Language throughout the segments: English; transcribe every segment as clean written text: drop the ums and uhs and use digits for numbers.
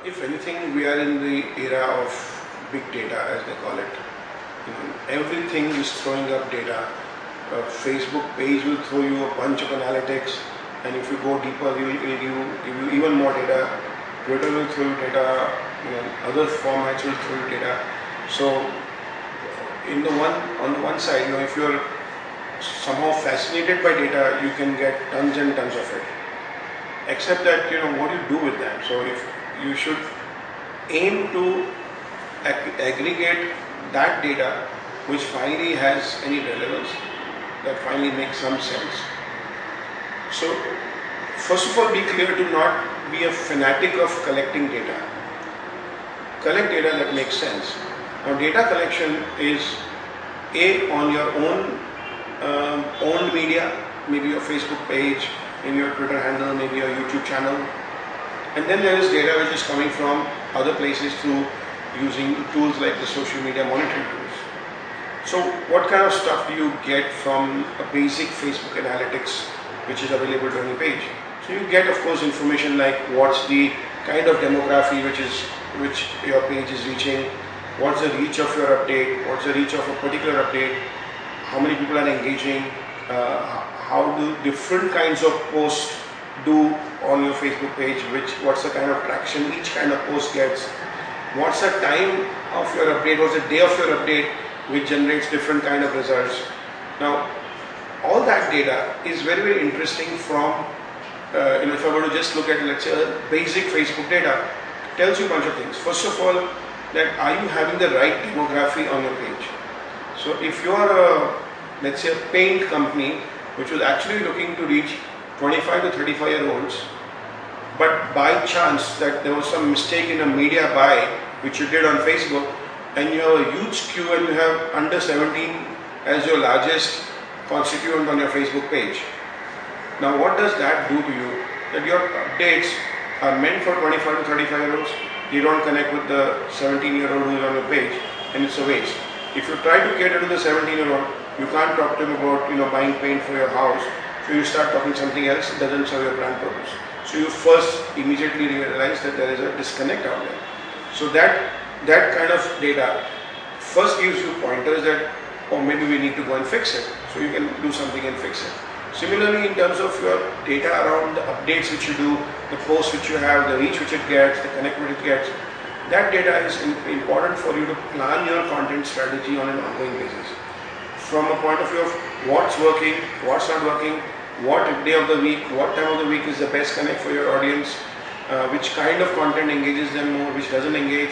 if anything, we are in the era of big data, as they call it. Everything is throwing up data. A Facebook page will throw you a bunch of analytics, and if you go deeper, it will give you even more data. Twitter will throw you data. Other formats will throw you data. So, on the one side, if you are somehow fascinated by data, you can get tons and tons of it. Except that what you do with that. So if you should aim to aggregate that data which finally has any relevance, that finally makes some sense. So first of all, be clear to not be a fanatic of collecting data. Collect data that makes sense. Now data collection is on your own owned media, maybe your Facebook page, maybe your Twitter handle, maybe your YouTube channel, and then there is data which is coming from other places through using tools like the social media monitoring tools. So what kind of stuff do you get from a basic Facebook analytics which is available to any page? So you get, of course, information like what's the kind of demography which your page is reaching, what's the reach of your update, what's the reach of a particular update, how many people are engaging, how do different kinds of posts do on your Facebook page, what's the kind of traction each kind of post gets, what's the time of your update, what's the day of your update which generates different kind of results. Now all that data is very, very interesting from, if I were to just look at, let's say, basic Facebook data, tells you a bunch of things. First of all, that are you having the right demography on your page? So if you are let's say a paint company which was actually looking to reach 25 to 35 year olds, but by chance that there was some mistake in a media buy which you did on Facebook, and you have a huge skew and you have under 17 as your largest constituent on your Facebook page. Now what does that do to you? That your updates are meant for 25 to 35 year olds, you don't connect with the 17-year-old who is on your page, and it's a waste. If you try to cater to the 17-year-old, you can't talk to him about buying paint for your house, so you start talking something else, it doesn't serve your brand purpose. So you first immediately realize that there is a disconnect out there. So that kind of data first gives you pointers that, oh, maybe we need to go and fix it. So you can do something and fix it. Similarly, in terms of your data around the updates which you do, the posts which you have, the reach which it gets, the connect which it gets, that data is important for you to plan your content strategy on an ongoing basis. From a point of view of what's working, what's not working, what day of the week, what time of the week is the best connect for your audience, which kind of content engages them more, which doesn't engage,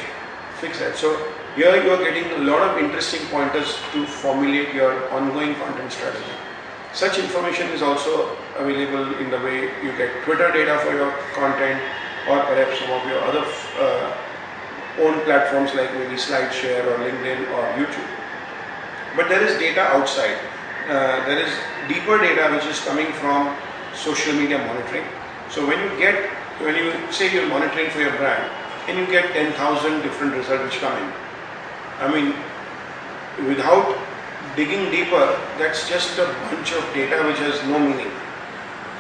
fix that. So here you are getting a lot of interesting pointers to formulate your ongoing content strategy. Such information is also available in the way you get Twitter data for your content, or perhaps some of your other own platforms like maybe SlideShare or LinkedIn or YouTube. But there is data outside. There is deeper data which is coming from social media monitoring. So when you say you're monitoring for your brand and you get 10,000 different results which come in, I mean, without digging deeper, that's just a bunch of data which has no meaning.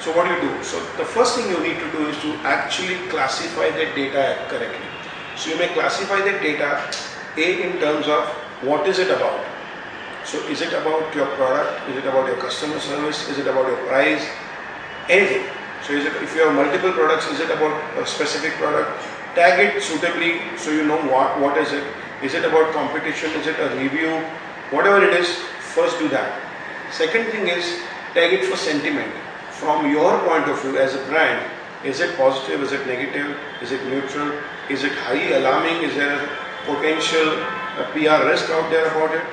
So what do you do? So the first thing you need to do is to actually classify that data correctly. So you may classify that data in terms of what is it about. So is it about your product? Is it about your customer service? Is it about your price? Anything. So if you have multiple products, is it about a specific product? Tag it suitably so you know what is it. Is it about competition? Is it a review? Whatever it is, first do that. Second thing is tag it for sentiment. From your point of view as a brand, is it positive? Is it negative? Is it neutral? Is it highly alarming? Is there a potential PR risk out there about it?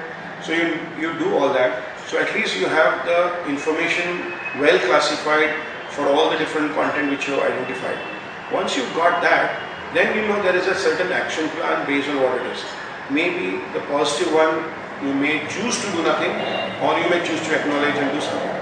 So you do all that. So at least you have the information well classified for all the different content which you have identified. Once you've got that, then you know there is a certain action plan based on what it is. Maybe the positive one, you may choose to do nothing, or you may choose to acknowledge and do something.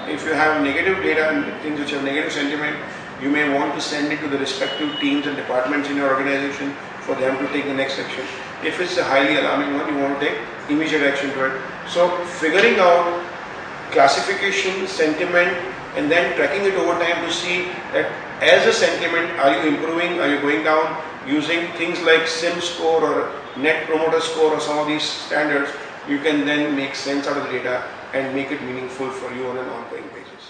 If you have negative data and things which have negative sentiment, you may want to send it to the respective teams and departments in your organization for them to take the next action. If it's a highly alarming one, you want to take immediate action to it. So figuring out classification, sentiment, and then tracking it over time to see that as a sentiment, are you improving, are you going down? Using things like SIM score or net promoter score or some of these standards, you can then make sense out of the data and make it meaningful for you on an ongoing basis.